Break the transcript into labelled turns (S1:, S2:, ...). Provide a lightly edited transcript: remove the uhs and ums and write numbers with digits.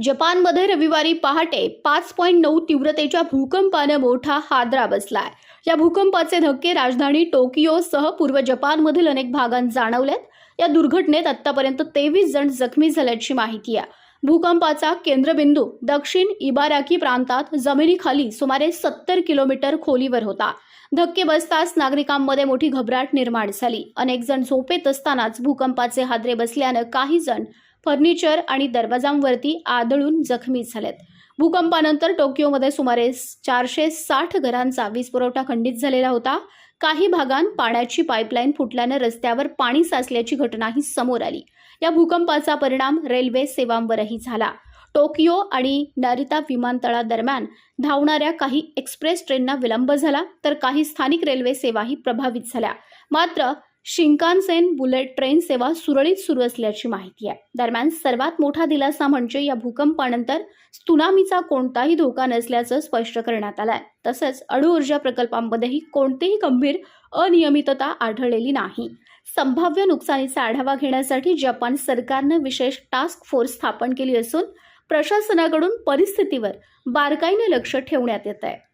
S1: जपानमध्ये रविवारी पहाटे 5.9 तीव्रतेच्या भूकंपाने मोठा हादरा बसलाय। या भूकंपाचे धक्के राजधानी टोकियोसह पूर्व जपानमधील अनेक भागांत जाणवलेत। या दुर्घटनेत आतापर्यंत 23 जण जखमी झाल्याची माहिती आहे। भूकंपाचा केंद्रबिंदू दक्षिण इबाराकी प्रांतात जमिनीखाली सुमारे 70 किलोमीटर खोलीवर होता। धक्के बसताच नागरिकांमध्ये मोठी घबराट निर्माण झाली। अनेक जण झोपेत असतानाच भूकंपाचे हादरे बसल्याने काही जण फर्निचर आणि दरवाजांवरती आदळून जखमी झालेत। भूकंपानंतर टोकियोमध्ये सुमारे 460 घरांचा वीज पुरवठा खंडित झालेला होता। काही भागांत पाण्याची पाईपलाईन फुटल्याने रस्त्यावर पाणी साचल्याची घटनाही समोर आली। या भूकंपाचा परिणाम रेल्वे सेवांवरही झाला। टोकियो आणि नारिता विमानतळादरम्यान धावणाऱ्या काही एक्सप्रेस ट्रेनना विलंब झाला, तर काही स्थानिक रेल्वे सेवाही प्रभावित झाल्या। मात्र शिंकानसेन बुलेट ट्रेन सेवा सुरळीत सुरू असल्याची माहिती आहे। दरम्यान सर्वात मोठा दिलासा म्हणजे या भूकंपानंतर त्सुनामीचा कोणताही धोका नसल्याचं स्पष्ट करण्यात आलंय। तसंच अणुऊर्जा प्रकल्पांमध्येही कोणतीही गंभीर अनियमितता आढळलेली नाही। संभाव्य नुकसानीचा आढावा घेण्यासाठी जपान सरकारने विशेष टास्क फोर्स स्थापन केली असून प्रशासनाकडून परिस्थितीवर बारकाईने लक्ष ठेवण्यात येत आहे।